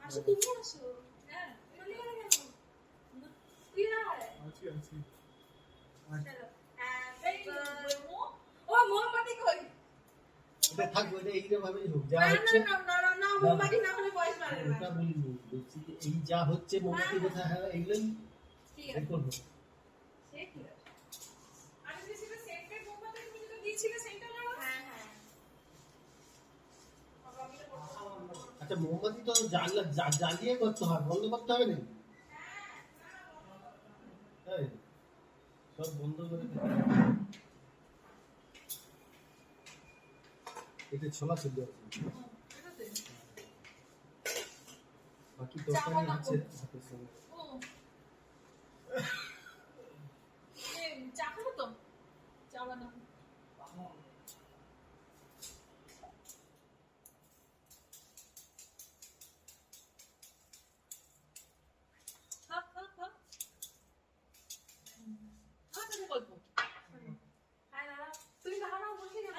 আসো তুমি আসো। হ্যাঁ চলে গেলে কেন? তুই না আছি চলো ও মোমবাতি কই? এটা থাকবে, এটা এইরকম ভাবেই হোক যা না হচ্ছে। না না না না মোমবাতি না হলে বয়স বাড়ে না। ওটা বলিনি, বলছি যে এই যা হচ্ছে মোমবাতি কোথায় হয় এইগুলোই ঠিক বের আছে করবো। সে কি আছে আমি যে সেটা সেন্টেড মোমবাতি তুমি যেটা দিয়েছিলে সেন্টার না হ্যাঁ হ্যাঁ আচ্ছা মোমবাতি তো জ্বালিয়ে করতে হয়, বন্ধ করতে হবে না? তাই সব বন্ধ করে দিতে হবে। এটা ছোলা ছিল বাকি তরকারি আছে ভাতের সঙ্গে। ও চা খাবো তো চা বানাবো খা খা খা গল্প হ্যাঁ দাদা তুমি খাও না বসে গেল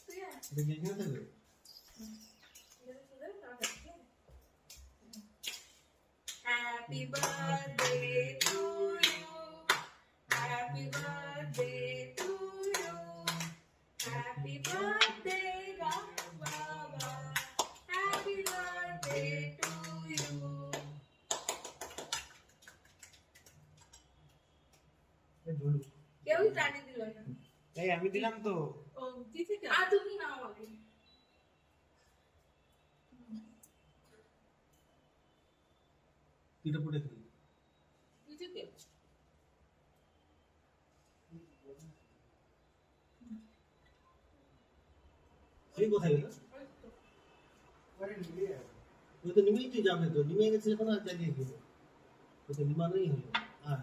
তুই এটা কি এখানে থাকবে? Happy birthday to you. Happy birthday to you. Happy birthday, Ram Baba. Happy birthday to you. কেউ জানি দিল না এই আমি দিলাম তো। ও দিতে আর তুমি নাও আগে পিঠে পুটে খেলি দিতে সেই কোথায় গেল? ওই তো নিমেই তুই যাবে তো, নিমে গেছিল কোনো আর জায়গায় গেল, ওই তো নিমানোই হলো। আর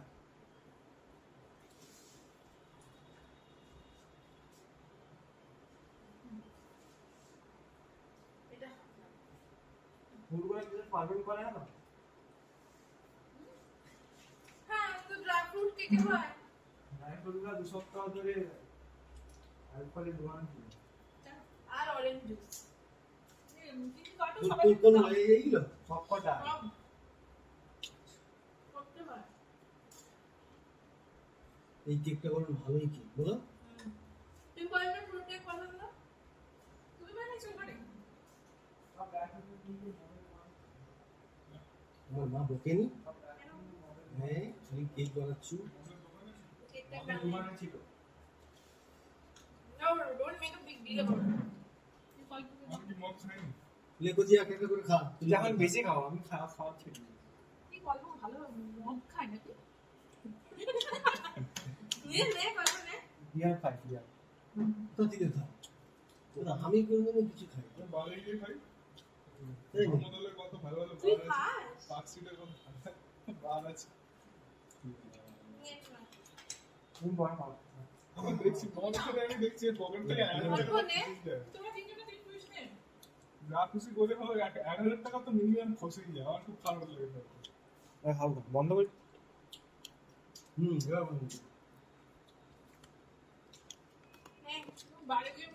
এটা ফুলগুলো কিছু পারবেন করে না? হ্যাঁ তো ড্রাই ফ্রুট কেটে হয় ড্রাই ফ্রুটগুলো 2 সপ্তাহ ধরে অ্যালকোহলে দোকান ছিল। আর অরেঞ্জ জুস কিন্তু কাটো কোন সবাই কোন এইগুলো সব কটা সব করতে হয় এই কেকটা বড় ভালোই কেক বলো। তুমি বলবে ফ্রুট কেক পছন্দ তুমি বানাইছো ঘরে সব ড্রাই ফ্রুট দিয়ে আমার মা বকেনি, হ্যাঁ আমি কেক বানাচ্ছি। কেকটা আমাদের দোকানে ছিল। No don't make a big deal about আমি কি মদ খাইনি? লেকো যে এক একটা করে খা তুই এখন বেশি খাও, আমি খাওয়া ছিল। কি গল্প ভালো মদ খায় নাকি নিয়ে নে কথা নে বিয়ার খাই বিয়ার। তো দিকে খা, ওটা আমি কোনদিন কিছু খাই না। আমি বাড়ি গিয়ে খাই। তাই না? আমাদের কত ভালো ভালো তুই বার আছে। খাস পার্ক স্ট্রিটের কত বার আছে। নিয়ে না তুমি বড় খাও। আমি দেখছি মদ খেলে আমি দেখছি পকেট থেকে 1000 অল্প নে টাকা তোমরা তিনজনে তিন পুলিশ নে যা খুশি করে হলো 1000 টাকা তো মিনিমাম খসেই যায়। আমার খুব খারাপ লাগে তখন। খাও বন্ধ করে। এবার বলুন। হ্যাঁ বাড়ি গিয়ে